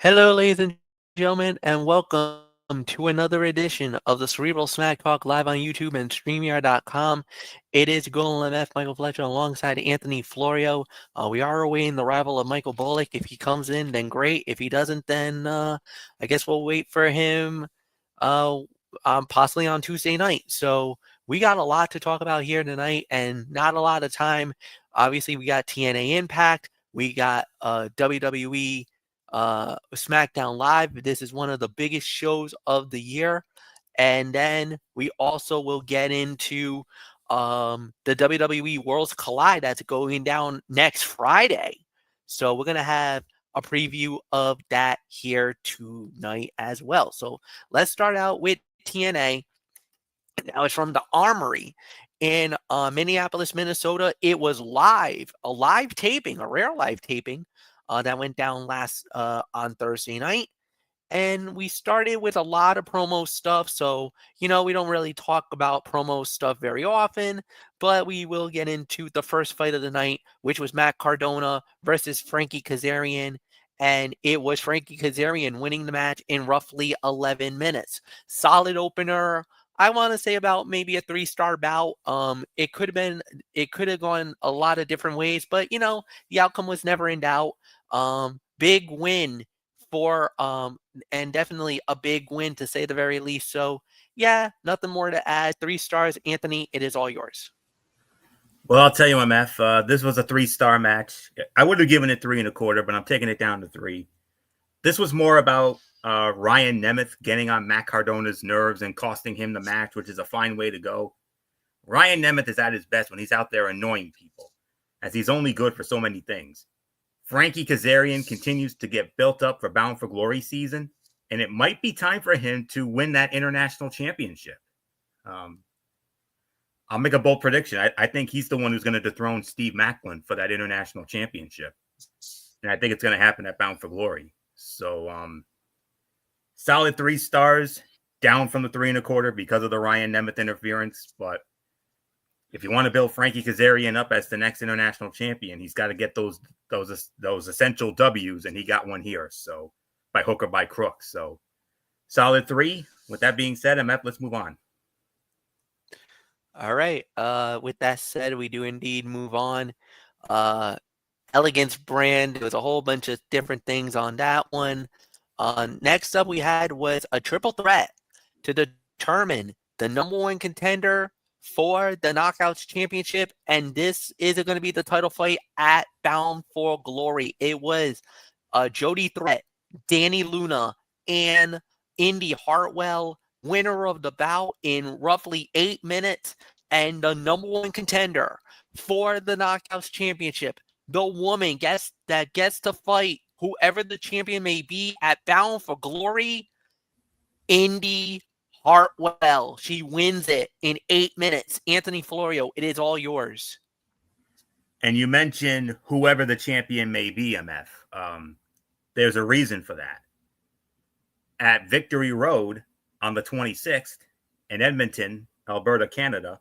Hello, ladies and gentlemen, and welcome to another edition of the Cerebral Smack Talk live on YouTube and StreamYard.com. It is Golem MF Michael Fletcher alongside Anthony Florio. We are awaiting the arrival of Michael Bullock. If he comes in, then great. If he doesn't, then I guess we'll wait for him uh, possibly on Tuesday night. So we got a lot to talk about here tonight and not a lot of time. Obviously, we got TNA Impact. We got WWE Smackdown Live. This is one of the biggest shows of the year. And then we also will get into the WWE Worlds Collide that's going down next Friday. So we're going to have a preview of that here tonight as well. So let's start out with TNA. Now it's from the Armory in Minneapolis, Minnesota. It was live, a live taping, a rare live taping that went down last on Thursday night. And we started with a lot of promo stuff. So, we don't really talk about promo stuff very often, but we will get into the first fight of the night, which was Matt Cardona versus Frankie Kazarian. And it was Frankie Kazarian winning the match in roughly 11 minutes. Solid opener. I want to say about maybe a 3-star bout. It could have gone a lot of different ways, but the outcome was never in doubt. Big win for and definitely a big win to say the very least. So yeah, nothing more to add. 3 stars. Anthony, it is all yours. Well, I'll tell you, MF, this was a 3-star match. I would have given it 3.25, but I'm taking it down to 3. This was more about Ryan Nemeth getting on Matt Cardona's nerves and costing him the match, which is a fine way to go. Ryan Nemeth is at his best when he's out there annoying people, as he's only good for so many things. Frankie Kazarian continues to get built up for Bound for Glory season, and it might be time for him to win that international championship. I'll make a bold prediction. I think he's the one who's going to dethrone Steve Macklin for that international championship. And I think it's going to happen at Bound for Glory. So, solid 3 stars, down from the 3.25 because of the Ryan Nemeth interference. But if you want to build Frankie Kazarian up as the next international champion, he's got to get those essential W's, and he got one here. So, by hook or by crook. So, solid 3. With that being said, MF, let's move on. All right. With that said, we do indeed move on. Elegance brand. There was a whole bunch of different things on that one. Next up we had was a triple threat to determine the number 1 contender for the Knockouts Championship, and this is going to be the title fight at Bound for Glory. It was Jody Threat, Danny Luna, and Indy Hartwell, winner of the bout in roughly 8 minutes, and the number 1 contender for the Knockouts Championship, the woman that gets to fight whoever the champion may be at Bound for Glory, Indy Hartwell. She wins it in 8 minutes. Anthony Florio, it is all yours. And you mentioned whoever the champion may be, MF. There's a reason for that. At Victory Road on the 26th in Edmonton, Alberta, Canada,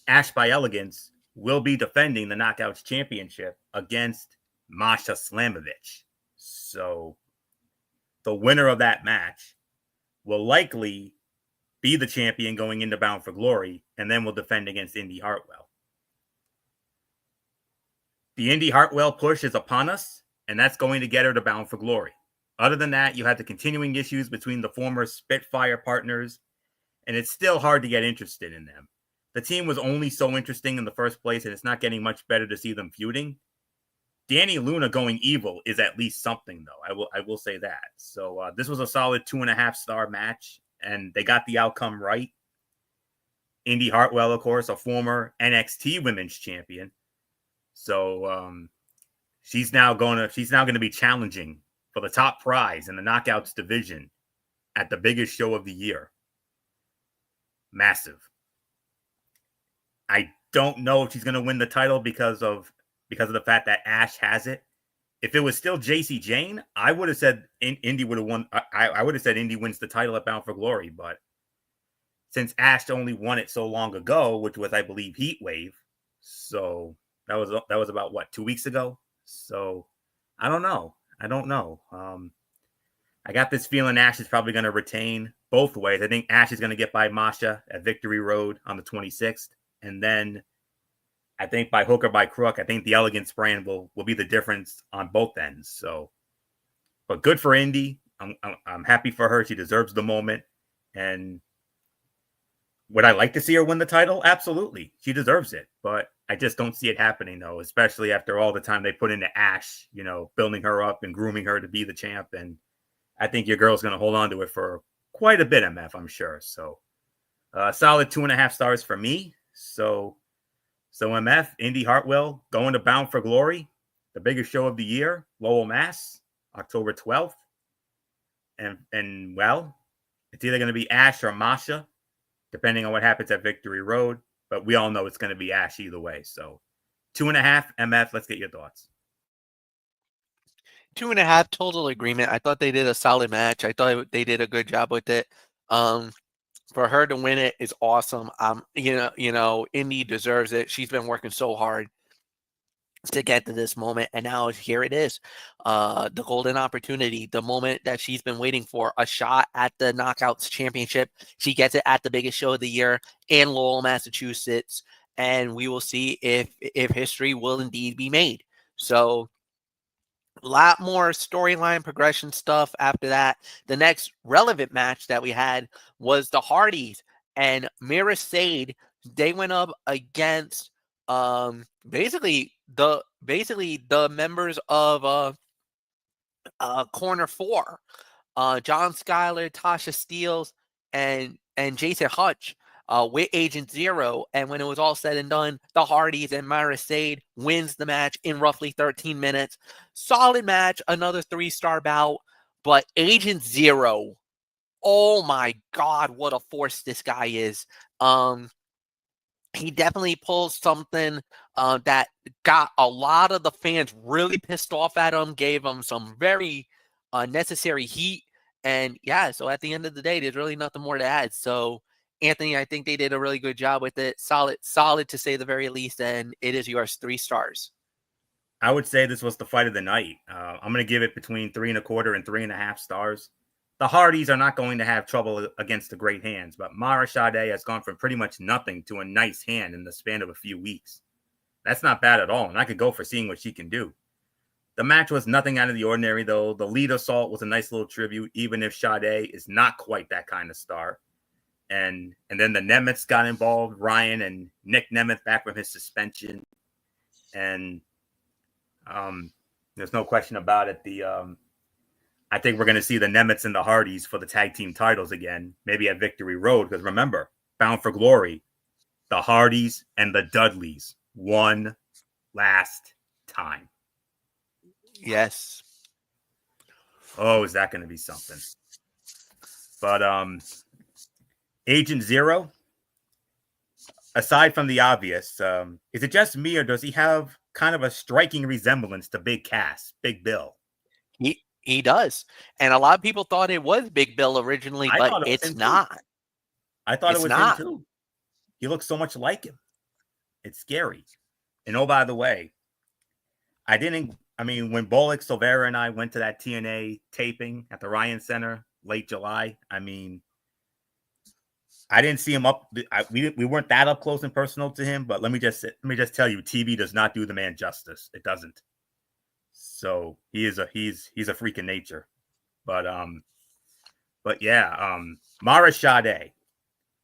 Ash by Elegance will be defending the Knockouts Championship against Masha Slamovich. So the winner of that match will likely be the champion going into Bound for Glory, and then will defend against Indy Hartwell. The Indy Hartwell push is upon us, and that's going to get her to Bound for Glory. Other than that, you have the continuing issues between the former Spitfire partners, and it's still hard to get interested in them. The team was only so interesting in the first place, and it's not getting much better to see them feuding. Danny Luna going evil is at least something, though. I will say that. So this was a solid 2.5-star match, and they got the outcome right. Indy Hartwell, of course, a former NXT Women's Champion. So she's now going to be challenging for the top prize in the Knockouts division at the biggest show of the year. Massive. I don't know if she's going to win the title because of the fact that Ash has it. If it was still JC Jane, I would have said Indy would have won. I would have said Indy wins the title at Bound for Glory. But since Ash only won it so long ago, which was, I believe, Heat Wave, so that was about what, 2 weeks ago. So I don't know. I don't know. I got this feeling Ash is probably going to retain both ways. I think Ash is going to get by Masha at Victory Road on the 26th. And then I think by hook or by crook, I think the Elegance brand will be the difference on both ends. So, but good for Indy. I'm happy for her. She deserves the moment. And would I like to see her win the title? Absolutely. She deserves it. But I just don't see it happening, though, especially after all the time they put into Ash, building her up and grooming her to be the champ. And I think your girl's going to hold on to it for quite a bit, MF, I'm sure. So, solid 2.5 stars for me. So MF, Indy Hartwell going to Bound for Glory, the biggest show of the year, Lowell, Mass, October 12th. And well, it's either going to be Ash or Masha, depending on what happens at Victory Road. But we all know it's going to be Ash either way. So 2.5, MF, let's get your thoughts. 2.5, total agreement. I thought they did a solid match. I thought they did a good job with it. For her to win it is awesome. Indy deserves it. She's been working so hard to get to this moment, and now here it is, the golden opportunity, the moment that she's been waiting for, a shot at the Knockouts Championship. She gets it at the biggest show of the year in Lowell, Massachusetts, and we will see if history will indeed be made. So a lot more storyline progression stuff after that. The next relevant match that we had was the Hardys and Mira Sade. They went up against basically the members of Corner 4. John Schuyler, Tasha Steeles, and Jason Hutch with Agent Zero. And when it was all said and done, the Hardys and Myra Sade wins the match in roughly 13 minutes. Solid match, another 3-star bout. But Agent Zero, oh my God, what a force this guy is. He definitely pulls something that got a lot of the fans really pissed off at him, gave him some very necessary heat. And yeah, so at the end of the day, there's really nothing more to add. So, Anthony, I think they did a really good job with it. Solid to say the very least. And it is yours, 3 stars. I would say this was the fight of the night. I'm going to give it between 3.25 and 3.5 stars. The Hardys are not going to have trouble against the great hands, but Mara Sade has gone from pretty much nothing to a nice hand in the span of a few weeks. That's not bad at all, and I could go for seeing what she can do. The match was nothing out of the ordinary, though. The lead assault was a nice little tribute, even if Sade is not quite that kind of star. And then the Nemeths got involved, Ryan and Nick Nemeth back from his suspension. And there's no question about it. I think we're going to see the Nemeths and the Hardys for the tag team titles again, maybe at Victory Road. Because remember, Bound for Glory, the Hardys and the Dudleys, one last time. Yes. Oh, is that going to be something? But Agent Zero, aside from the obvious, is it just me or does he have kind of a striking resemblance to Big Cass, Big Bill? He does. And a lot of people thought it was Big Bill originally, but it's not. I thought it was him too. He looks so much like him. It's scary. And oh, by the way, when Bullock, Silvera, and I went to that TNA taping at the Ryan Center late July, I didn't see him up. We weren't that up close and personal to him, but let me just tell you, TV does not do the man justice. It doesn't. So he's a freak in nature. But yeah, Mara Sade.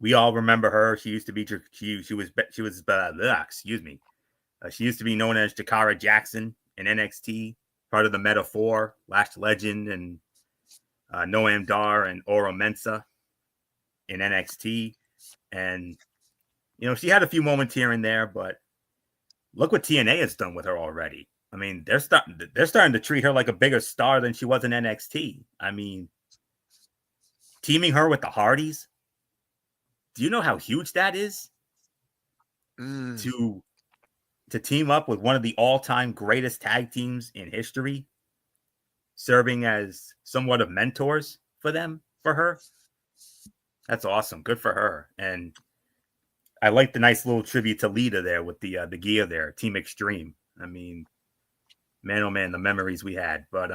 We all remember her. She used to be she was excuse me. She used to be known as Jakara Jackson in NXT, part of the Meta 4, Lash Legend, and Noam Dar and Oro Mensah in NXT. And she had a few moments here and there, but look what TNA has done with her already. They're starting to treat her like a bigger star than she was in NXT. Teaming her with the Hardys. Do you know how huge that is? To team up with one of the all-time greatest tag teams in history, serving as somewhat of mentors for her. That's awesome. Good for her. And I like the nice little tribute to Lita there with the gear there, Team Extreme. Man, oh man, the memories we had. But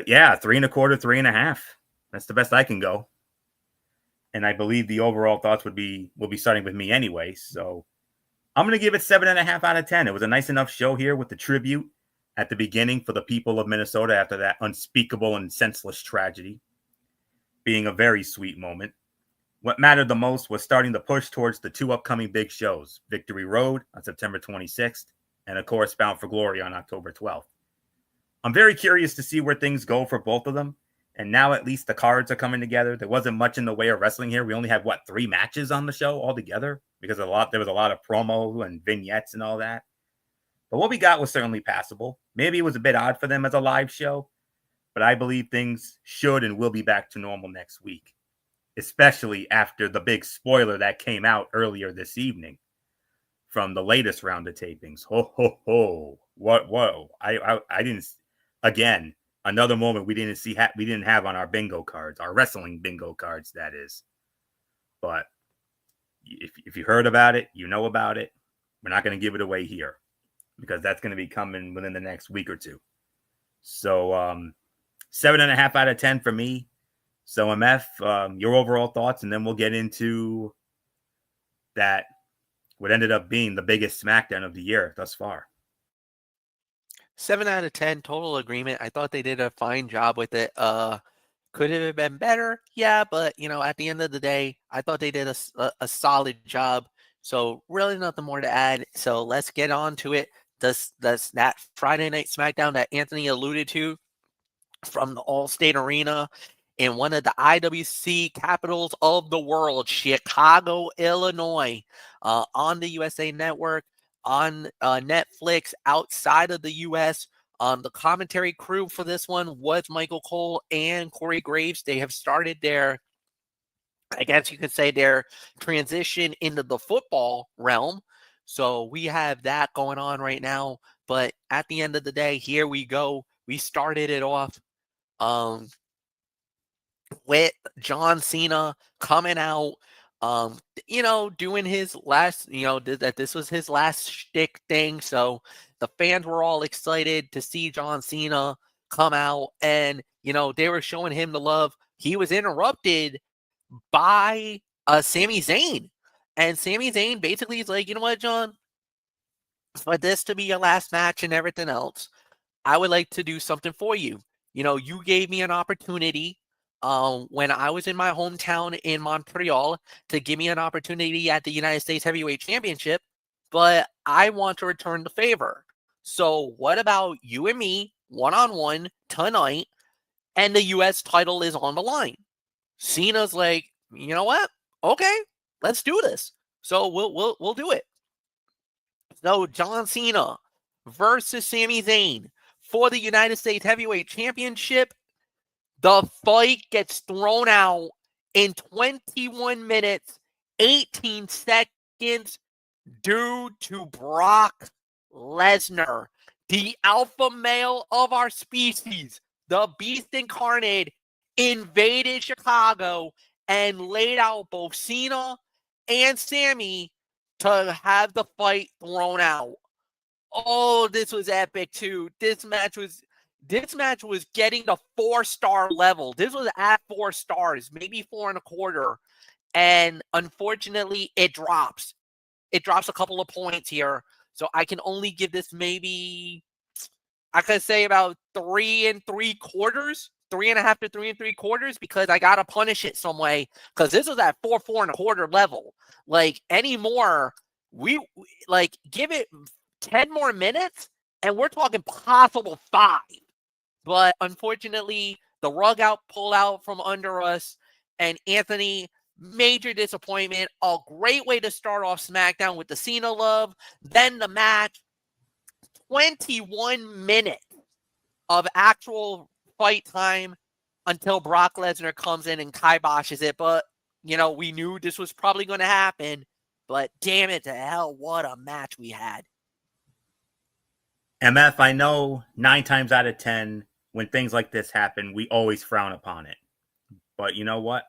yeah, 3.25, 3.5. That's the best I can go. And I believe the overall thoughts will be starting with me anyway. So I'm gonna give it 7.5 out of 10. It was a nice enough show here with the tribute at the beginning for the people of Minnesota after that unspeakable and senseless tragedy, being a very sweet moment. What mattered the most was starting to push towards the two upcoming big shows, Victory Road on September 26th, and of course, Bound for Glory on October 12th. I'm very curious to see where things go for both of them. And now at least the cards are coming together. There wasn't much in the way of wrestling here. We only had 3 matches on the show altogether because there was a lot of promo and vignettes and all that. But what we got was certainly passable. Maybe it was a bit odd for them as a live show, but I believe things should and will be back to normal next week, especially after the big spoiler that came out earlier this evening from the latest round of tapings. Ho ho ho! What? Whoa! I didn't. Again, another moment we didn't have on our bingo cards, our wrestling bingo cards, that is. But if you heard about it, you know about it. We're not going to give it away here because that's going to be coming within the next week or two. So 7.5 out of 10 for me. So MF, your overall thoughts, and then we'll get into that. What ended up being the biggest Smackdown of the year thus far. 7 out of 10, total agreement. I thought they did a fine job with it. Could it have been better? Yeah, but at the end of the day, I thought they did a solid job. So really nothing more to add. So let's get on to it. That Friday Night Smackdown that Anthony alluded to from the Allstate Arena in one of the IWC capitals of the world, Chicago, Illinois, on the USA Network, on Netflix outside of the US. The commentary crew for this one was Michael Cole and Corey Graves. They have started their, I guess you could say, their transition into the football realm. So we have that going on right now. But at the end of the day, here we go. We started it off with John Cena coming out, doing his last, that this was his last shtick thing. So the fans were all excited to see John Cena come out, and they were showing him the love. He was interrupted by Sami Zayn, and Sami Zayn basically is like, you know what, John, for this to be your last match and everything else, I would like to do something for you. You gave me an opportunity when I was in my hometown in Montreal to give me an opportunity at the United States Heavyweight Championship, but I want to return the favor. So what about you and me one-on-one tonight, and the U.S. title is on the line? Cena's like, you know what? Okay, let's do this. So we'll do it. So John Cena versus Sami Zayn for the United States Heavyweight Championship. The fight gets thrown out in 21 minutes, 18 seconds due to Brock Lesnar, the alpha male of our species, the beast incarnate, invaded Chicago and laid out both Cena and Sami to have the fight thrown out. Oh, this was epic too. This match was getting the 4-star level. This was at 4 stars, maybe 4.25. And unfortunately, it drops. It drops a couple of points here. So I can only give this maybe, I could say about 3.75, 3.5 to 3.75, because I gotta punish it some way. Because this was at 4.25 level. Like anymore, we like give it 10 more minutes, and we're talking possible 5. But unfortunately, the rug pulled out from under us, and Anthony, major disappointment. A great way to start off SmackDown with the Cena love. Then the match, 21 minutes of actual fight time until Brock Lesnar comes in and kiboshes it. But, we knew this was probably going to happen. But damn it to hell, what a match we had. MF, I know 9 times out of 10, when things like this happen, we always frown upon it. But you know what?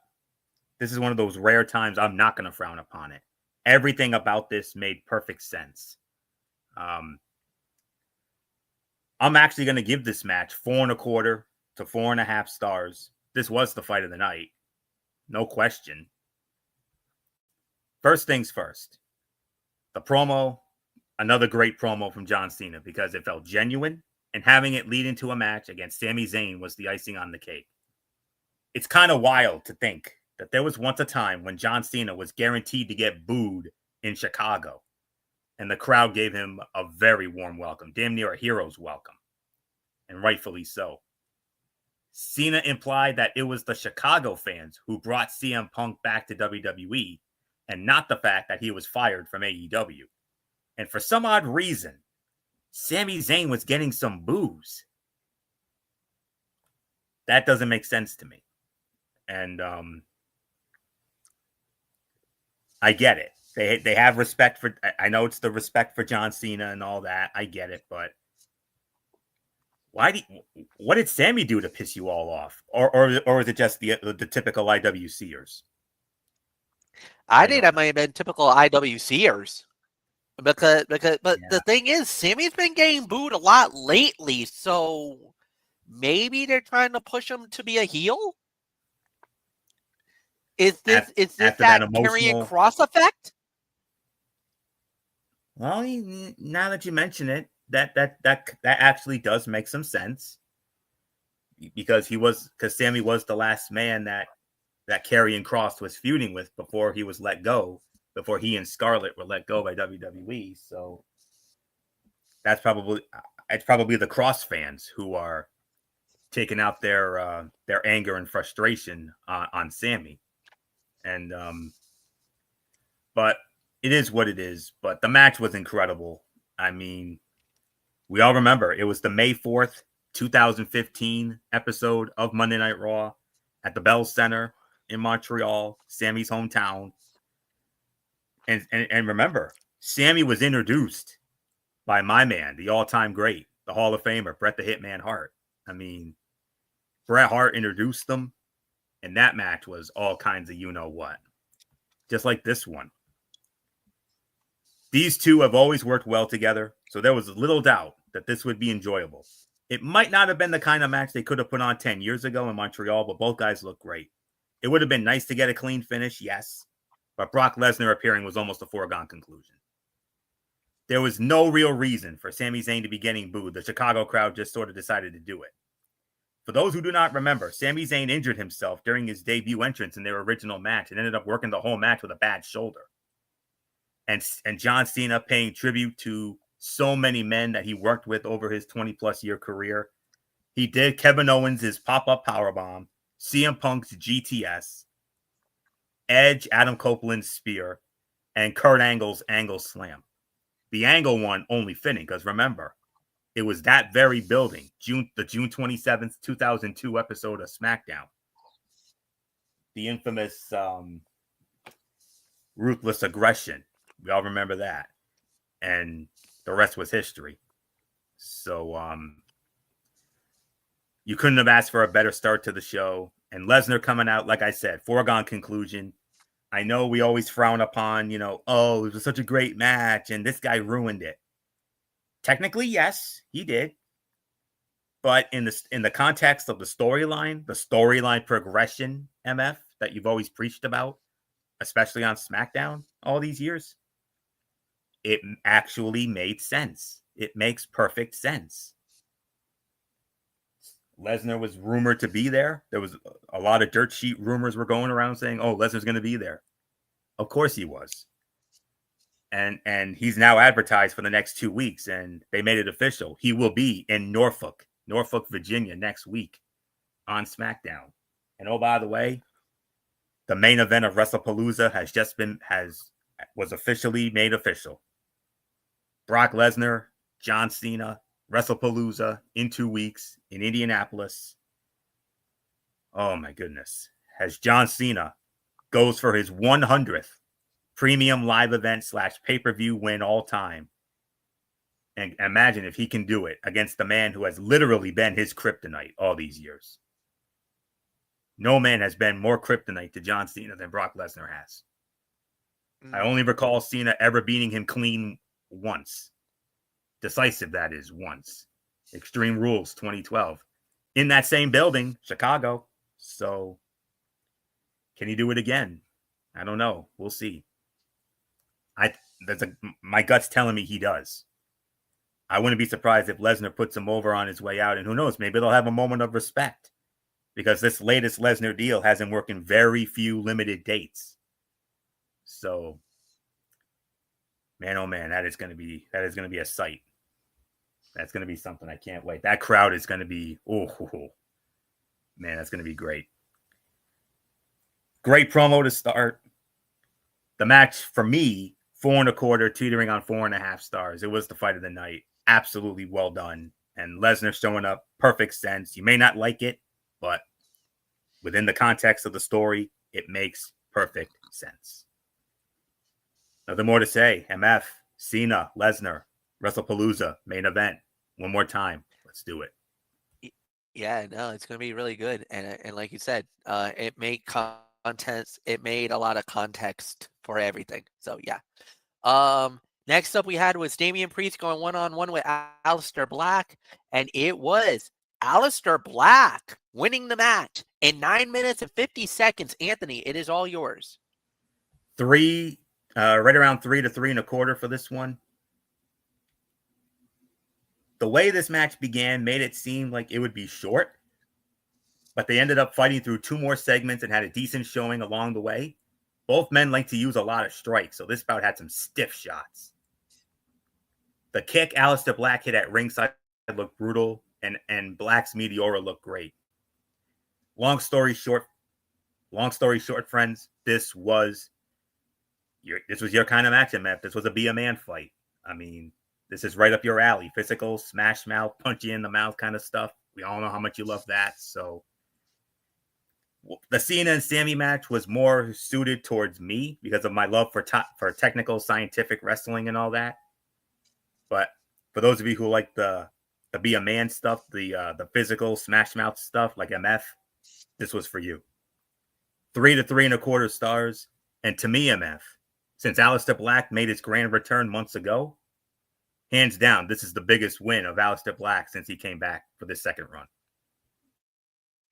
This is one of those rare times I'm not going to frown upon it. Everything about this made perfect sense. I'm actually going to give this match 4.25 to 4.5 stars. This was the fight of the night. No question. First things first. The promo, another great promo from John Cena because it felt genuine, and having it lead into a match against Sami Zayn was the icing on the cake. It's kind of wild to think that there was once a time when John Cena was guaranteed to get booed in Chicago, and the crowd gave him a very warm welcome, damn near a hero's welcome, and rightfully so. Cena implied that it was the Chicago fans who brought CM Punk back to WWE and not the fact that he was fired from AEW. And for some odd reason, Sami Zayn was getting some boos. That doesn't make sense to me. And I get it. They have respect for, I know it's the respect for John Cena and all that. I get it, but what did Sammy do to piss you all off? Or is it just the typical IWCers? I think that might have been typical IWCers. But the thing is, Sammy's been getting booed a lot lately, so maybe they're trying to push him to be a heel? Is this that Karrion Kross effect? Well, now that you mention it, that actually does make some sense. Because Sammy was the last man that Karrion Kross was feuding with before he was let go, before he and Scarlett were let go by WWE. So it's probably the Kross fans who are taking out their anger and frustration on Sammy. And but it is what it is. But the match was incredible. I mean, we all remember it was the May 4th, 2015 episode of Monday Night Raw at the Bell Center in Montreal, Sammy's hometown. And remember, Sammy was introduced by my man, the all-time great, the Hall of Famer, Bret the Hitman Hart. I mean, Bret Hart introduced them, and that match was all kinds of you-know-what. Just like this one. These two have always worked well together, so there was little doubt that this would be enjoyable. It might not have been the kind of match they could have put on 10 years ago in Montreal, but both guys look great. It would have been nice to get a clean finish, yes, but Brock Lesnar appearing was almost a foregone conclusion. There was no real reason for Sami Zayn to be getting booed. The Chicago crowd just sort of decided to do it. For those who do not remember, Sami Zayn injured himself during his debut entrance in their original match and ended up working the whole match with a bad shoulder. And John Cena paying tribute to so many men that he worked with over his 20-plus year career. He did Kevin Owens' pop-up powerbomb, CM Punk's GTS, Edge, Adam Copeland's spear, and Kurt Angle's angle slam. The Angle one only fitting because remember, it was that very building, the June 27th, 2002 episode of Smackdown. The infamous ruthless aggression. We all remember that. And the rest was history. So you couldn't have asked for a better start to the show. And Lesnar coming out, like I said, foregone conclusion. I know we always frown upon, oh, it was such a great match and this guy ruined it. Technically, yes, he did. But in the context of the storyline progression, MF, that you've always preached about, especially on SmackDown all these years, it actually made sense. It makes perfect sense. Lesnar was rumored to be there. There was a lot of dirt sheet rumors were going around saying, oh, Lesnar's going to be there. Of course he was. And he's now advertised for the next 2 weeks, and they made it official. He will be in Norfolk, Virginia next week on SmackDown. And oh, by the way, the main event of WrestlePalooza was officially made official. Brock Lesnar, John Cena, WrestlePalooza in 2 weeks in Indianapolis. Oh my goodness. As John Cena goes for his 100th premium live event / pay-per-view win all time. And imagine if he can do it against the man who has literally been his kryptonite all these years. No man has been more kryptonite to John Cena than Brock Lesnar has. I only recall Cena ever beating him clean once. Decisive, that is, once. Extreme Rules 2012. In that same building, Chicago. So can he do it again? I don't know. We'll see. I my gut's telling me he does. I wouldn't be surprised if Lesnar puts him over on his way out, and who knows, maybe they'll have a moment of respect because this latest Lesnar deal has him working very few limited dates. So, man, oh man, that is going to be a sight. That's going to be something I can't wait. That crowd is going to be man, that's going to be great. Great promo to start. The match for me, 4.25, teetering on 4.5 stars. It was the fight of the night. Absolutely well done. And Lesnar showing up, perfect sense. You may not like it, but within the context of the story, it makes perfect sense. Nothing more to say. MF, Cena, Lesnar, WrestlePalooza, main event. One more time. Let's do it. Yeah, no, it's gonna be really good, and like you said, it made context. It made a lot of context for everything. So yeah. Next up we had was Damian Priest going one-on-one with Aleister Black, and it was Aleister Black winning the match in 9 minutes and 50 seconds. Anthony, it is all yours. Right around 3 to 3.25 for this one. The way this match began made it seem like it would be short, but they ended up fighting through 2 more segments and had a decent showing along the way. Both men like to use a lot of strikes, so this bout had some stiff shots. The kick Aleister Black hit at ringside looked brutal, and Black's Meteora looked great. Long story short, friends, this was your kind of match, MF. This was a be a man fight. I mean, this is right up your alley. Physical, smash mouth, punch you in the mouth kind of stuff. We all know how much you love that. So the Cena and Sammy match was more suited towards me because of my love for technical, scientific wrestling and all that. But for those of you who like the be a man stuff, the physical smash mouth stuff like MF, this was for you. 3 to 3.25 stars. And to me, MF, since Aleister Black made his grand return months ago, hands down, this is the biggest win of Aleister Black since he came back for this second run.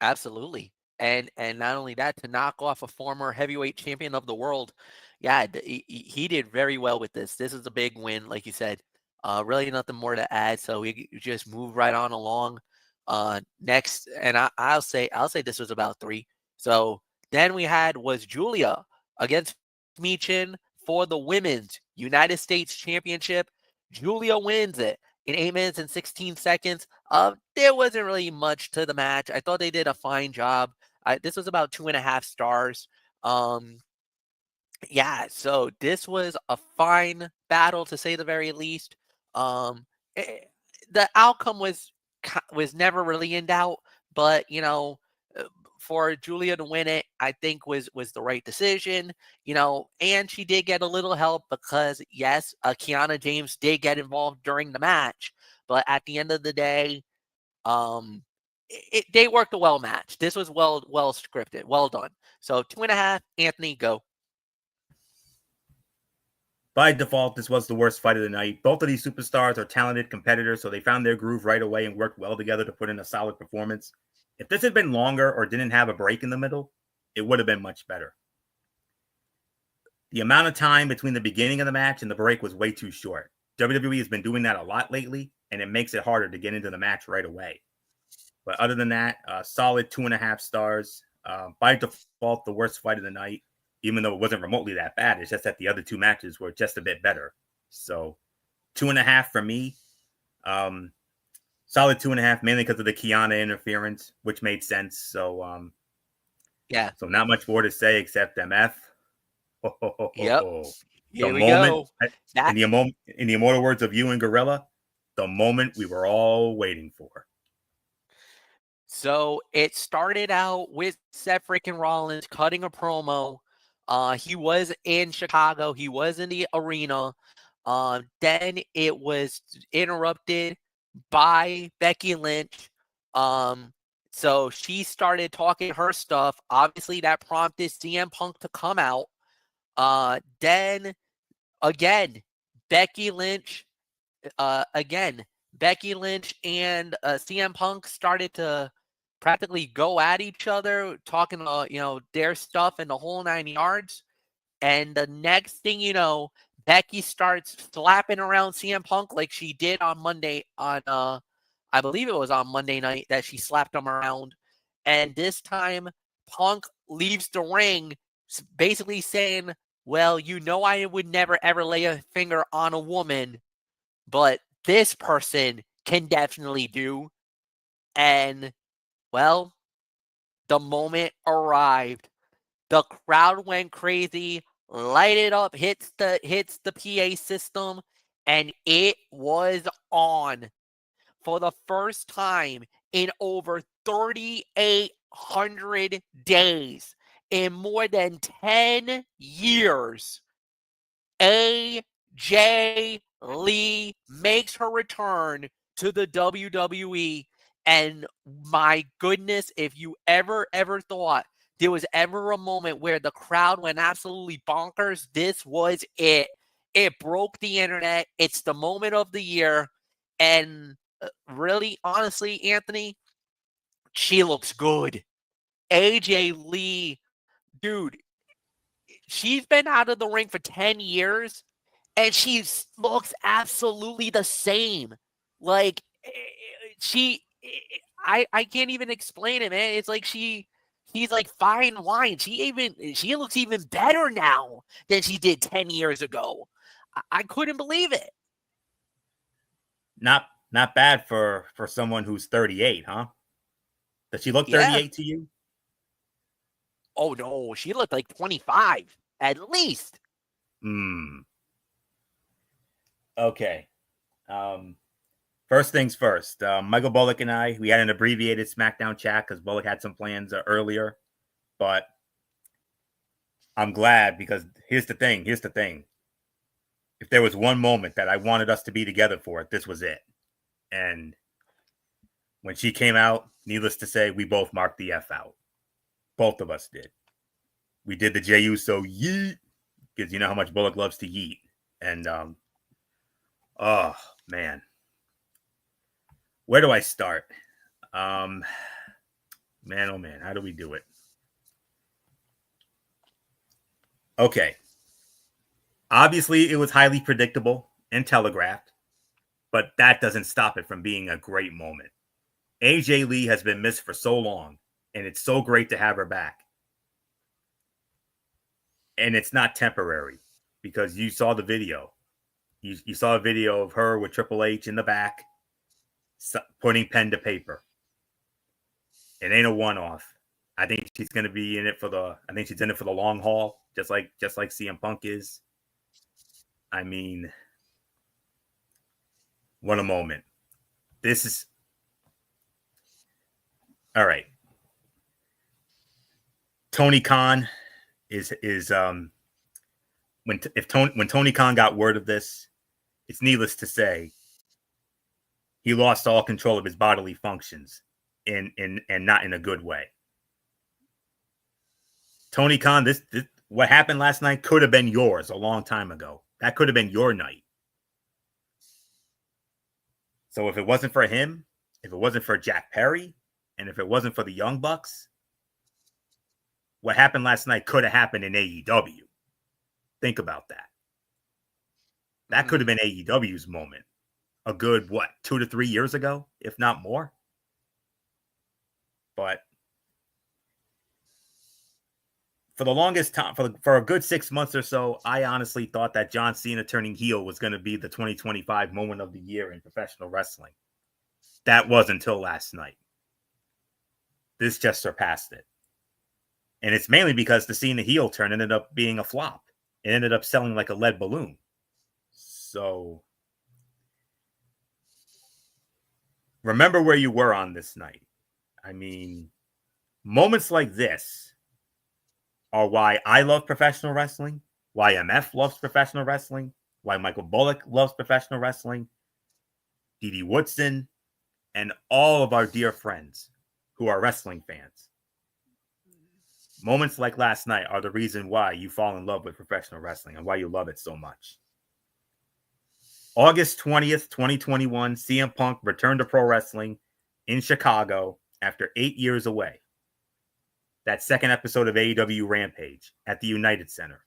Absolutely. And not only that, to knock off a former heavyweight champion of the world, yeah, he did very well with this. This is a big win, like you said. Really nothing more to add. So we just move right on along. Next, and I'll say this was about 3. So then we had was Julia against Michin for the Women's United States Championship. Julia wins it in 8 minutes and 16 seconds. There wasn't really much to the match. I thought they did a fine job. This was about 2.5 stars. Yeah, so this was a fine battle to say the very least. Um, the outcome was never really in doubt, but uh, for Julia to win it, I think was the right decision. And she did get a little help because yes, Kiana James did get involved during the match, but at the end of the day, they worked a well match. This was well scripted, well done. So 2.5, Anthony, go. By default, this was the worst fight of the night. Both of these superstars are talented competitors, so they found their groove right away and worked well together to put in a solid performance. If this had been longer or didn't have a break in the middle, it would have been much better. The amount of time between the beginning of the match and the break was way too short. WWE has been doing that a lot lately, and it makes it harder to get into the match right away. But other than that, solid 2.5 stars. By default, the worst fight of the night, even though it wasn't remotely that bad. It's just that the other 2 matches were just a bit better. So 2.5 for me. Solid 2.5, mainly because of the Kiana interference, which made sense. So Yeah. So not much more to say except MF. Yep. Here The we moment, go. That in the immortal words of you and Gorilla, the moment we were all waiting for. So it started out with Seth freaking Rollins cutting a promo. He was in Chicago. He was in the arena. Then it was interrupted by Becky Lynch. So she started talking her stuff. Obviously, that prompted CM Punk to come out. Then again, Becky Lynch again Becky Lynch and CM Punk started to practically go at each other, talking their stuff and the whole 9 yards. And the next thing you know, Becky starts slapping around CM Punk like she did on Monday I believe it was on Monday night that she slapped him around. And this time Punk leaves the ring basically saying, well, I would never ever lay a finger on a woman, but this person can definitely do. And well, the moment arrived. The crowd went crazy, lighted up, hits the PA system, and it was on for the first time in over 3,800 days. In more than 10 years, AJ Lee makes her return to the WWE. And my goodness, if you ever thought there was ever a moment where the crowd went absolutely bonkers, this was it. It broke the internet. It's the moment of the year. And really, honestly, Anthony, she looks good. AJ Lee, dude, she's been out of the ring for 10 years and she looks absolutely the same. Like she I can't even explain it, man. It's like she's like fine wine. She looks even better now than she did 10 years ago. I couldn't believe it. Not bad for someone who's 38, huh? Does she look Yeah. 38 to you? Oh no, she looked like 25 at least. Okay. First things first. Michael Bullock and we had an abbreviated Smackdown chat because Bullock had some plans earlier, but I'm glad because here's the thing. If there was one moment that I wanted us to be together for, this was it. And when she came out, needless to say, we both marked the F out. Both of us did. We did the Jey Uso yeet because you know how much Bullock loves to yeet. And oh man, where do I start? Man, oh man, how do we do it? Okay. Obviously, it was highly predictable and telegraphed, but that doesn't stop it from being a great moment. AJ Lee has been missed for so long, and it's so great to have her back. And it's not temporary because you saw the video. You saw a video of her with Triple H in the back putting pen to paper. It ain't a one-off. I think she's going to be in it for the. I think she's in it for the long haul, just like CM Punk is. I mean, what a moment! This is all right. Tony Khan is when Tony Khan got word of this, it's needless to say, he lost all control of his bodily functions, and not in a good way. Tony Khan, this what happened last night could have been yours a long time ago. That could have been your night. So if it wasn't for him, if it wasn't for Jack Perry, and if it wasn't for the Young Bucks, what happened last night could have happened in AEW. Think about that. That could have been AEW's moment. A good, 2 to 3 years ago, if not more. But for the longest time, for a good 6 months or so, I honestly thought that John Cena turning heel was going to be the 2025 moment of the year in professional wrestling. That was until last night. This just surpassed it. And it's mainly because the Cena heel turn ended up being a flop. It ended up selling like a lead balloon. So remember where you were on this night. I mean, moments like this are why I love professional wrestling, why MF loves professional wrestling, why Michael Bullock loves professional wrestling, Dee Woodson, and all of our dear friends who are wrestling fans. Moments like last night are the reason why you fall in love with professional wrestling and why you love it so much. August 20th, 2021, CM Punk returned to pro wrestling in Chicago after 8 years away. That second episode of AEW Rampage at the United Center.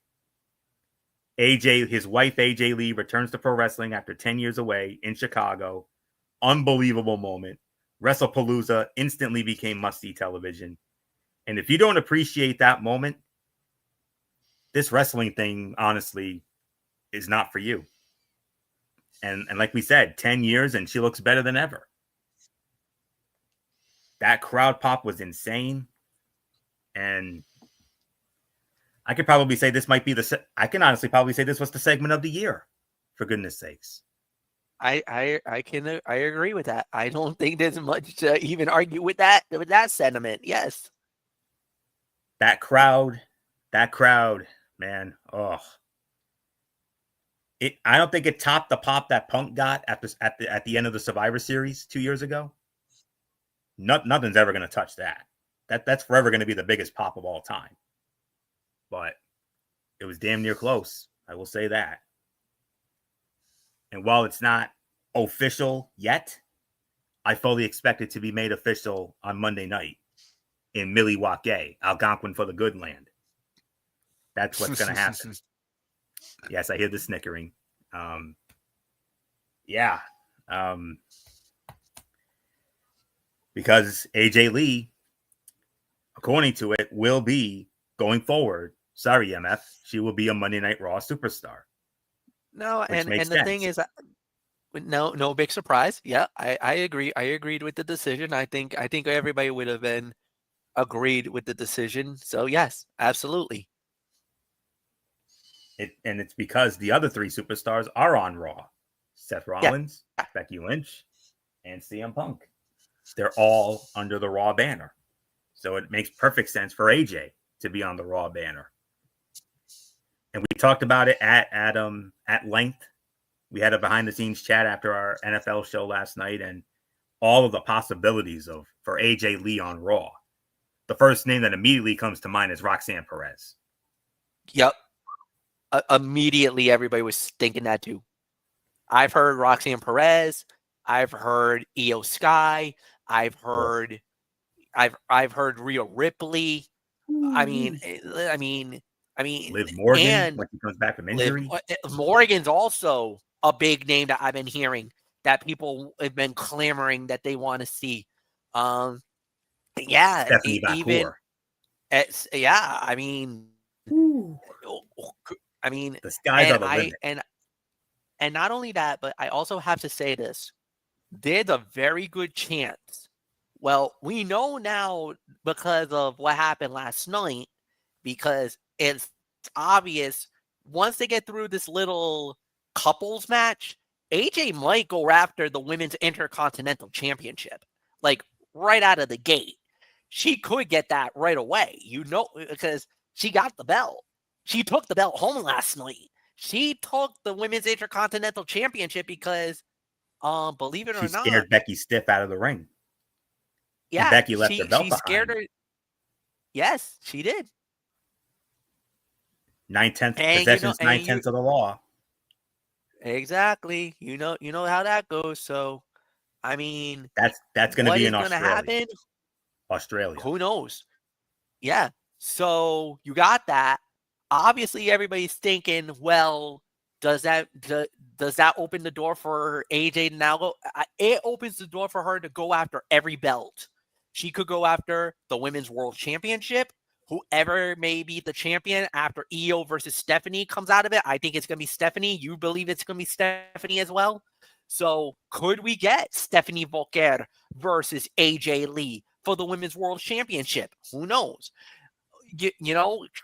His wife AJ Lee returns to pro wrestling after 10 years away in Chicago. Unbelievable moment. WrestlePalooza instantly became must-see television. And if you don't appreciate that moment, this wrestling thing, honestly, is not for you. And like we said, 10 years and she looks better than ever. That crowd pop was insane. And I could probably say this might be I can honestly probably say this was the segment of the year, for goodness sakes. I agree with that. I don't think there's much to even argue with that sentiment. Yes. That crowd, man. Oh. I don't think it topped the pop that Punk got at the end of the Survivor Series 2 years ago. Nothing's ever going to touch that. That's forever going to be the biggest pop of all time. But it was damn near close. I will say that. And while it's not official yet, I fully expect it to be made official on Monday night in Milwaukee, Algonquin for the good land. That's what's going to happen. Yes, I hear the snickering. Yeah. Because AJ Lee, according to it, will be going forward. Sorry, MF. She will be a Monday Night Raw superstar. No, and the thing is, no big surprise. Yeah, I agree. I agreed with the decision. I think everybody would have been agreed with the decision. So yes, absolutely. And it's because the other three superstars are on Raw. Seth Rollins, Becky Lynch, and CM Punk. They're all under the Raw banner. So it makes perfect sense for AJ to be on the Raw banner. And we talked about it at length. We had a behind-the-scenes chat after our NFL show last night, and all of the possibilities for AJ Lee on Raw. The first name that immediately comes to mind is Roxanne Perez. Yep. Immediately, everybody was thinking that too. I've heard Roxanne Perez. I've heard Io Sky. I've heard Rhea Ripley. I mean, Liv Morgan when she comes back from injury. Morgan's also a big name that I've been hearing that people have been clamoring that they want to see. Yeah, Stephanie Bakur. The skies are the limit. And not only that, but I also have to say this. There's a very good chance. Well, we know now because of what happened last night, because it's obvious once they get through this little couples match, AJ might go after the Women's Intercontinental Championship, like right out of the gate. She could get that right away, because she got the belt. She took the belt home last night. She took the Women's Intercontinental Championship because, believe it or not, she scared Becky Stiff out of the ring. Yeah, and Becky left her belt she behind. Scared her. Yes, she did. 9/10 possessions, 9/10 of the law. Exactly. You know how that goes. So, I mean, that's going to be in Australia. What is going to happen? Australia. Who knows? Yeah. So you got that. Obviously, everybody's thinking, well, does that open the door for AJ to now go? It opens the door for her to go after every belt. She could go after the Women's World Championship. Whoever may be the champion after Io versus Stephanie comes out of it. I think it's going to be Stephanie. You believe it's going to be Stephanie as well? So could we get Stephanie Volker versus AJ Lee for the Women's World Championship? Who knows?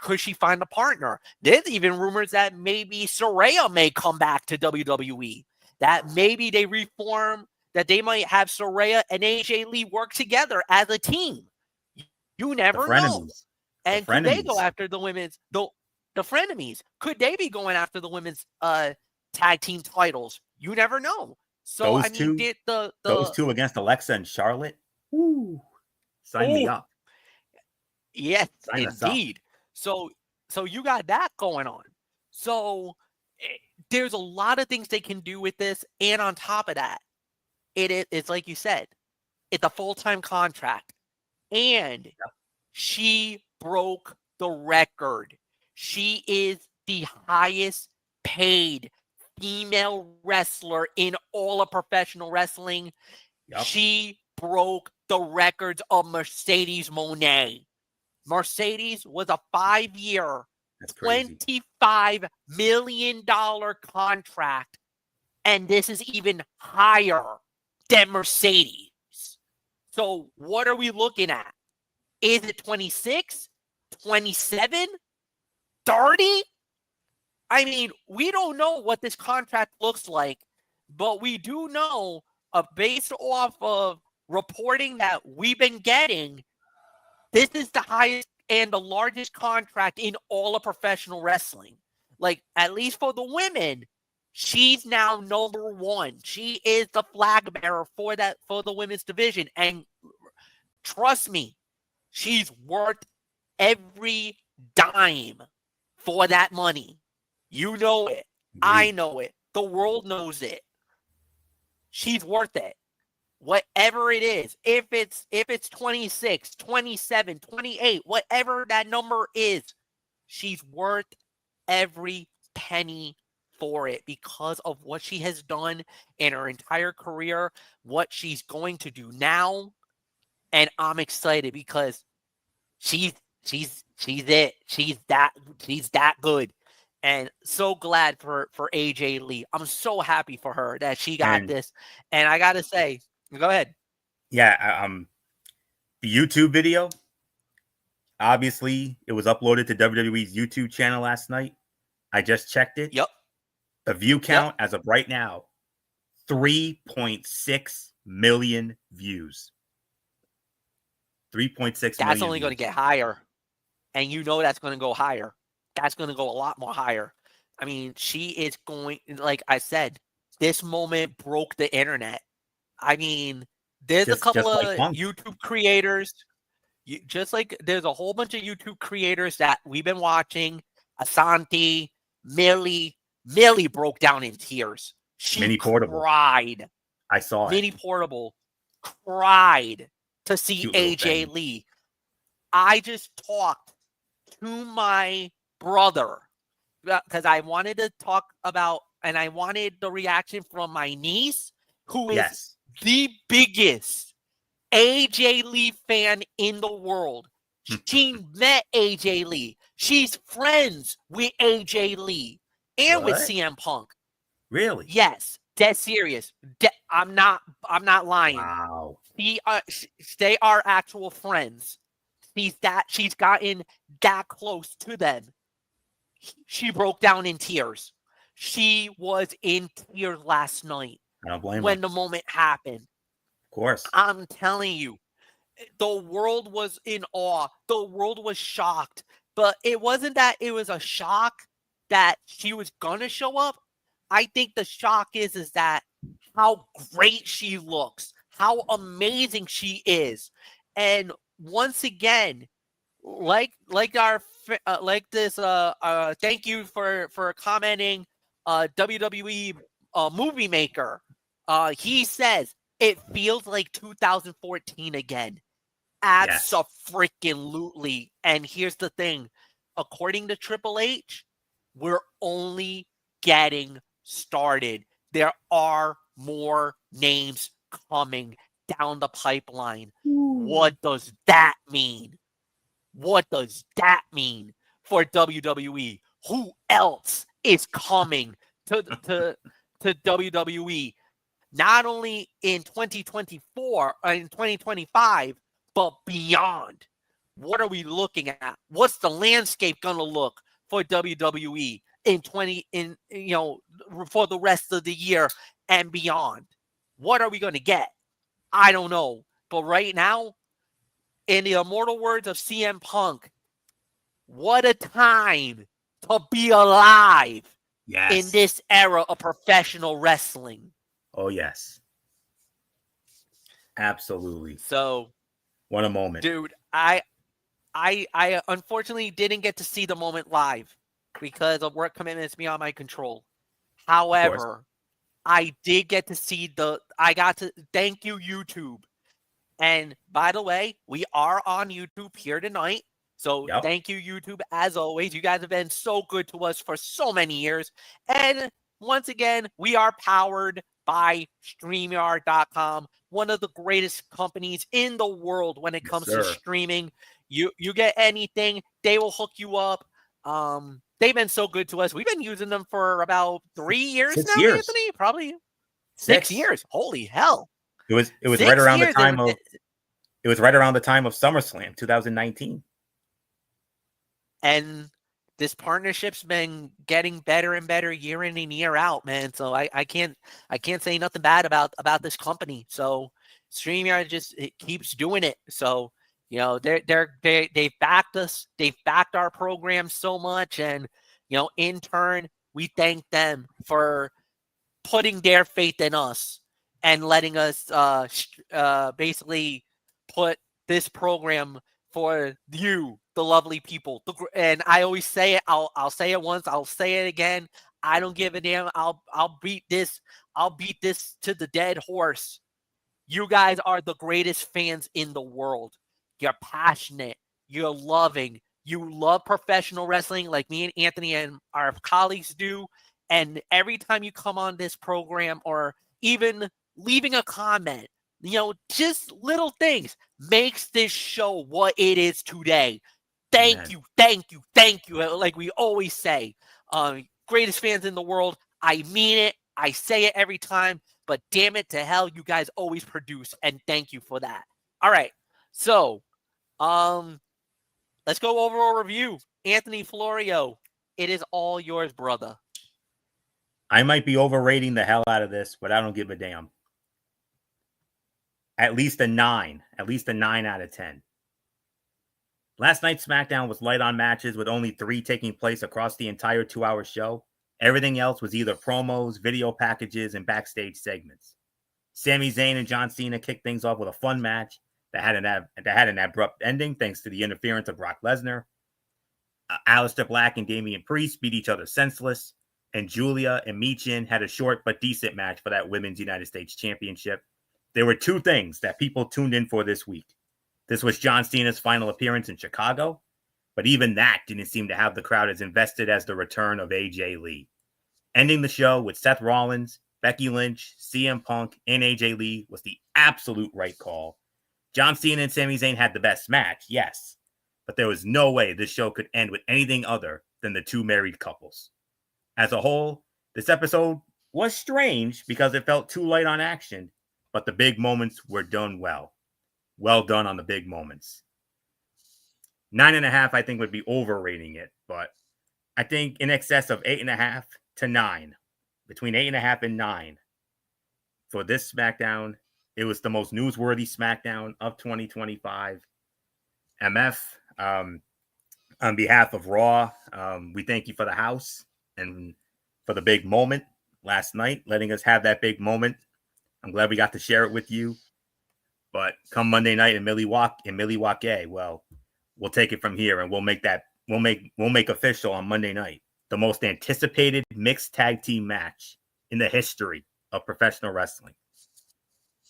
Could she find a partner? There's even rumors that maybe Saraya may come back to WWE. That maybe they reform, that they might have Saraya and AJ Lee work together as a team. You never know. And could they go after the women's, the frenemies? Could they be going after the women's tag team titles? You never know. So those two against Alexa and Charlotte. Ooh, sign me up. Yes, indeed. So you got that going on. So there's a lot of things they can do with this, and on top of that, it's like you said, it's a full-time contract, and she broke the record. She is the highest paid female wrestler in all of professional wrestling. Yep. She broke the records of Mercedes Moné. Mercedes was a 5-year, $25 million contract, and this is even higher than Mercedes. So what are we looking at? Is it 26, 27, 30? I mean, we don't know what this contract looks like, but we do know, based off of reporting that we've been getting, this is the highest and the largest contract in all of professional wrestling. Like, at least for the women, she's now number one. She is the flag bearer for the women's division. And trust me, she's worth every dime for that money. You know it. I know it. The world knows it. She's worth it. Whatever it is, if it's 26, 27, 28, whatever that number is, she's worth every penny for it because of what she has done in her entire career, what she's going to do now. And I'm excited because she's it. She's that good. And so glad for AJ Lee. I'm so happy for her that she got this. And I got to say, go ahead. Yeah, the YouTube video, obviously, it was uploaded to WWE's YouTube channel last night. I just checked it. Yep. The view count as of right now, 3.6 million views. 3.6 million. That's only going to get higher. And you know that's going to go higher. That's going to go a lot more higher. I mean, she is going, like I said, this moment broke the internet. I mean, there's a couple of YouTube creators, there's a whole bunch of YouTube creators that we've been watching. Asante, Millie broke down in tears. She cried. I saw Mini Portable cried to see AJ Lee. I just talked to my brother because I wanted to talk about, and I wanted the reaction from my niece, who is the biggest AJ Lee fan in the world. She met AJ Lee. She's friends with AJ Lee and with CM Punk. Really? Yes, dead serious. I'm not lying. Wow. They are actual friends. She's gotten that close to them. She broke down in tears. She was in tears last night. I don't blame when the moment happened. Of course. I'm telling you, the world was in awe. The world was shocked. But it wasn't that it was a shock that she was going to show up. I think the shock is that how great she looks, how amazing she is. And once again, thank you for commenting, WWE Movie Maker. He says it feels like 2014 again. Abso-freaking-lutely. And here's the thing. According to Triple H, we're only getting started. There are more names coming down the pipeline. What does that mean? What does that mean for WWE? Who else is coming to WWE? Not only in 2024 or in 2025, but beyond. What are we looking at? What's the landscape going to look for WWE for the rest of the year and beyond? What are we going to get? I don't know. But right now, in the immortal words of CM Punk, what a time to be alive in this era of professional wrestling. Oh, yes. Absolutely. So, what a moment. Dude, I unfortunately didn't get to see the moment live because of work commitments beyond my control. However, I did get to see thank you, YouTube. And by the way, we are on YouTube here tonight. So Yep. thank you, YouTube. As always, you guys have been so good to us for so many years. And once again, we are powered by StreamYard.com, one of the greatest companies in the world when it comes to streaming. You get anything, they will hook you up. They've been so good to us. We've been using them for about 3 years 6 now, years. Anthony. Probably 6 years. Holy hell! It was right 6 around the years. time of it was right around the time of SummerSlam 2019. And this partnership's been getting better and better year in and year out, man. So I can't say nothing bad about this company. So StreamYard it keeps doing it. So you know they've backed us. They've backed our program so much, and you know in turn we thank them for putting their faith in us and letting us basically put this program for you, the lovely people. And I always say it. I'll say it once. I'll say it again. I don't give a damn. I'll beat this. I'll beat this to the dead horse. You guys are the greatest fans in the world. You're passionate. You're loving. You love professional wrestling like me and Anthony and our colleagues do. And every time you come on this program or even leaving a comment, you know, just little things makes this show what it is today. Thank you, thank you, thank you. Like we always say, greatest fans in the world. I mean it. I say it every time, but damn it to hell, you guys always produce, and thank you for that. All right, so let's go over a review. Anthony Florio, it is all yours, brother. I might be overrating the hell out of this, but I don't give a damn. At least a 9 out of 10. Last night's SmackDown was light on matches with only 3 taking place across the entire 2-hour show. Everything else was either promos, video packages, and backstage segments. Sami Zayn and John Cena kicked things off with a fun match that had an abrupt ending thanks to the interference of Brock Lesnar. Aleister Black and Damian Priest beat each other senseless, and Julia and Michin had a short but decent match for that Women's United States Championship. There were 2 things that people tuned in for this week. This was John Cena's final appearance in Chicago, but even that didn't seem to have the crowd as invested as the return of AJ Lee. Ending the show with Seth Rollins, Becky Lynch, CM Punk, and AJ Lee was the absolute right call. John Cena and Sami Zayn had the best match, yes, but there was no way this show could end with anything other than the 2 married couples. As a whole, this episode was strange because it felt too light on action, but the big moments were done well. Well done on the big moments. 9.5, I think, would be overrating it, but I think in excess of 8.5 to 9, between 8.5 and 9 for this SmackDown. It was the most newsworthy SmackDown of 2025. MF, on behalf of Raw, we thank you for the house and for the big moment last night, letting us have that big moment. I'm glad we got to share it with you. But come Monday night in Milwaukee, well, we'll take it from here and we'll make official on Monday night the most anticipated mixed tag team match in the history of professional wrestling.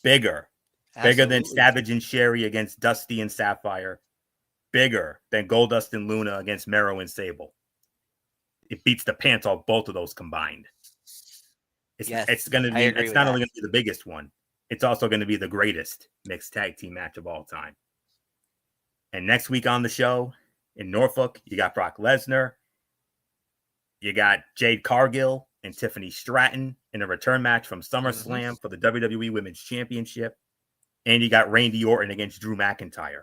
Bigger than Savage and Sherry against Dusty and Sapphire. Bigger than Goldust and Luna against Mero and Sable. It beats the pants off both of those combined. It's not only going to be the biggest one, it's also going to be the greatest mixed tag team match of all time. And next week on the show in Norfolk, you got Brock Lesnar. You got Jade Cargill and Tiffany Stratton in a return match from SummerSlam for the WWE Women's Championship. And you got Randy Orton against Drew McIntyre.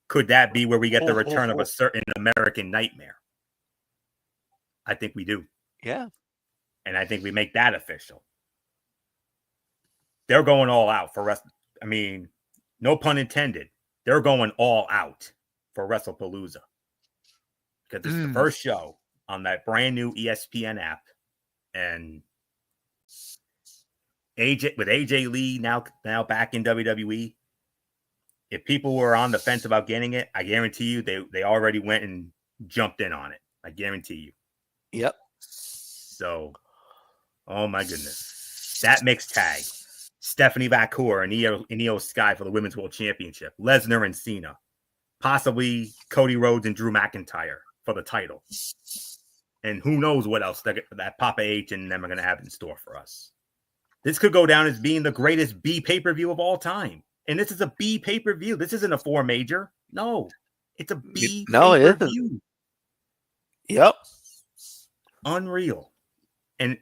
Could that be where we get the return of a certain American Nightmare? I think we do. Yeah. And I think we make that official. They're going all out for wrestling. I mean, no pun intended. They're going all out for WrestlePalooza. Because it's the first show on that brand new ESPN app. And AJ Lee now back in WWE. If people were on the fence about getting it, I guarantee you they already went and jumped in on it. I guarantee you. Yep. So Oh my goodness. That mixed tag. Stephanie Vacour and Io Sky for the Women's World Championship. Lesnar and Cena. Possibly Cody Rhodes and Drew McIntyre for the title. And who knows what else that Papa H and them are going to have in store for us. This could go down as being the greatest B pay-per-view of all time. And this is a B pay-per-view. This isn't a 4 major. No. It's a B pay-per-view. Yep. Unreal. And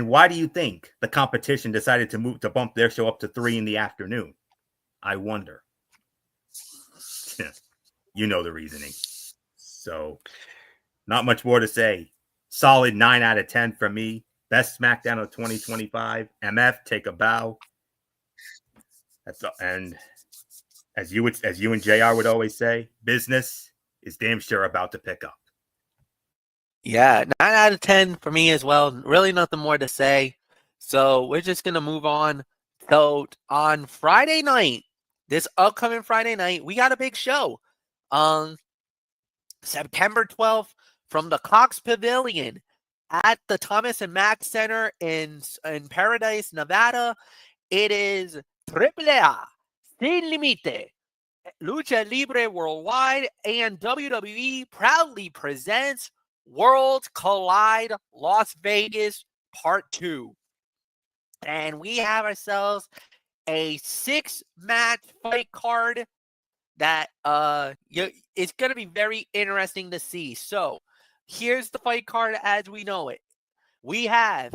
why do you think the competition decided to bump their show up to 3 in the afternoon? I wonder. You know the reasoning. So, not much more to say. Solid 9 out of 10 from me. Best SmackDown of 2025. MF, take a bow. And as you and JR would always say, business is damn sure about to pick up. Yeah, 9 out of 10 for me as well. Really nothing more to say. So we're just going to move on. So on Friday night, this upcoming Friday night, we got a big show. September 12th from the Cox Pavilion at the Thomas and Mack Center in Paradise, Nevada. It is AAA, Sin Límite, Lucha Libre Worldwide, and WWE proudly presents Worlds Collide Las Vegas Part 2. And we have ourselves a 6-match fight card that it's going to be very interesting to see. So here's the fight card as we know it. We have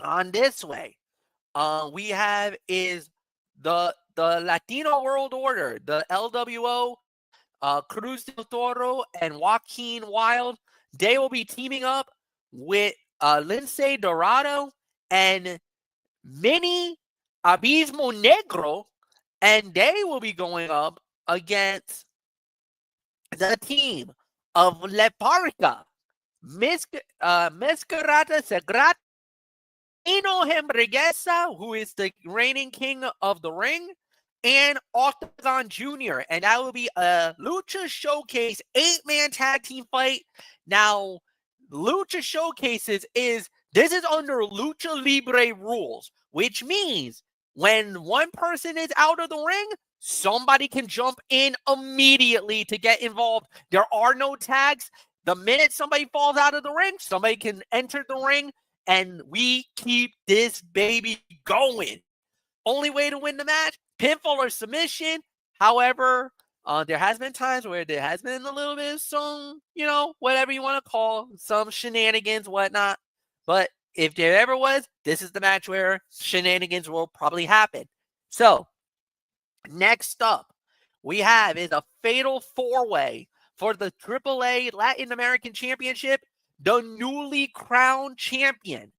on this way, we have is the Latino World Order, the LWO, Cruz del Toro and Joaquin Wilde. They will be teaming up with Lince Dorado and Mini Abismo Negro, and they will be going up against the team of Le Parca, Mescarata Sagrada, Eno Hembriguesa, who is the reigning king of the ring, and Octagon Jr. And that will be a Lucha Showcase 8-man tag team fight. Now, Lucha Showcases this is under Lucha Libre rules, which means when one person is out of the ring, somebody can jump in immediately to get involved. There are no tags. The minute somebody falls out of the ring, somebody can enter the ring, and we keep this baby going. Only way to win the match, pinfall or submission. However, there has been times where there has been a little bit of some, whatever you want to call, some shenanigans, whatnot. But if there ever was, this is the match where shenanigans will probably happen. So, next up, we have is a fatal 4-way for the AAA Latin American Championship. The newly crowned champion,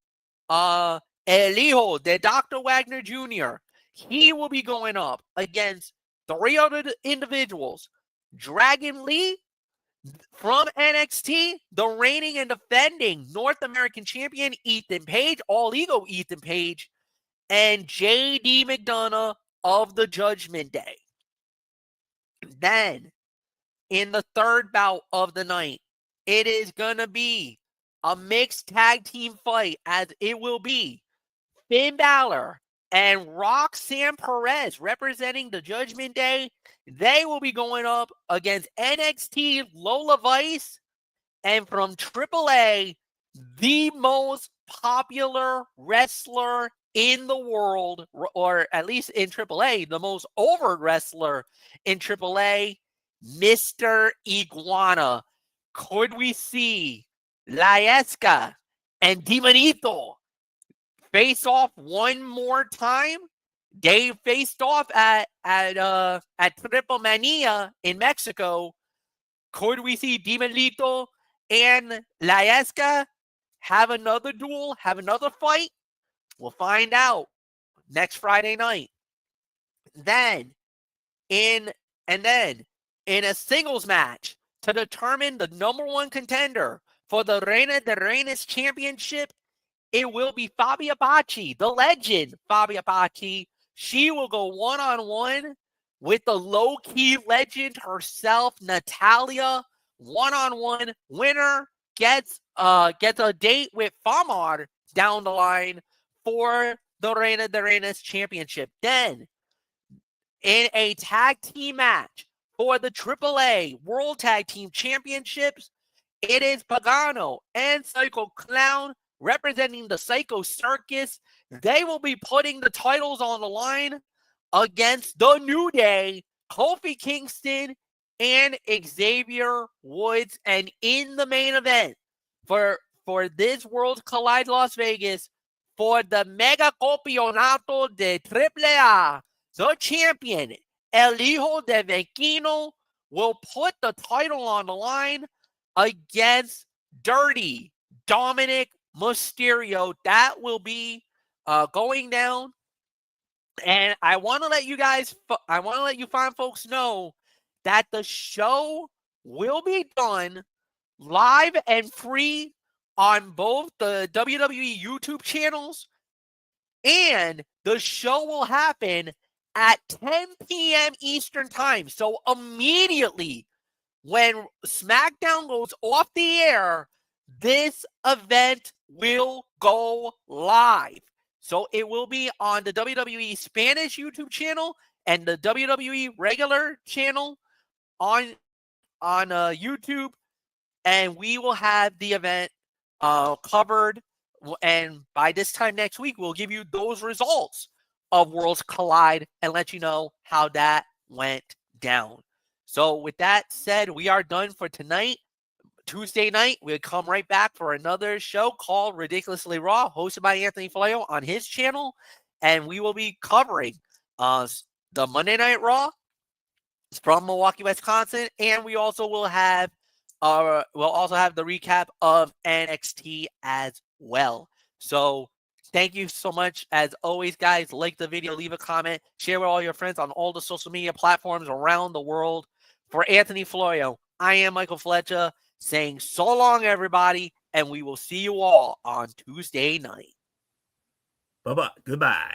El Hijo de Dr. Wagner Jr., he will be going up against 3 other individuals. Dragon Lee from NXT, the reigning and defending North American champion Ethan Page, All Ego Ethan Page, and JD McDonough of the Judgment Day. Then, in the third bout of the night, it is going to be a mixed tag team fight, as it will be Finn Balor and Roxanne Perez representing the Judgment Day. They will be going up against NXT Lola Vice, and from AAA, the most popular wrestler in the world, or at least in AAA, the most over wrestler in AAA, Mr. Iguana. Could we see Laesca and Dimanito face off one more time? They faced off at Triple Mania in Mexico. Could we see Dimanito and Laesca have another duel, have another fight? We'll find out next Friday night. Then in a singles match to determine the number 1 contender for the Reina de Reinas Championship, it will be Fabi Apache, the legend Fabi Apache. She will go one-on-one with the low-key legend herself, Natalia. One-on-one. Winner gets a date with Famar down the line for the Reina de Reinas Championship. Then, in a tag team match for the AAA World Tag Team Championships, it is Pagano and Psycho Clown representing the Psycho Circus. They will be putting the titles on the line against the New Day, Kofi Kingston, and Xavier Woods. And in the main event for this World Collide Las Vegas, for the Mega Campeonato de AAA, the champion, El Hijo de Vecino, will put the title on the line against Dirty Dominic Mysterio. That will be going down. And I want to let you fine folks know that the show will be done live and free on both the WWE YouTube channels, and the show will happen at 10 p.m. Eastern Time. So immediately when SmackDown goes off the air, this event will go live. So it will be on the WWE Spanish YouTube channel and the WWE regular channel on YouTube, and we will have the event covered. And by this time next week, we'll give you those results of Worlds Collide and let you know how that went down. So with that said, we are done for tonight. Tuesday night, we'll come right back for another show called Ridiculously Raw, hosted by Anthony Flaio on his channel. And we will be covering the Monday Night Raw from Milwaukee, Wisconsin. And we also will have the recap of NXT as well. So thank you so much. As always, guys, like the video, leave a comment, share with all your friends on all the social media platforms around the world. For Anthony Florio, I am Michael Fletcher, saying so long, everybody, and we will see you all on Tuesday night. Bye-bye. Goodbye.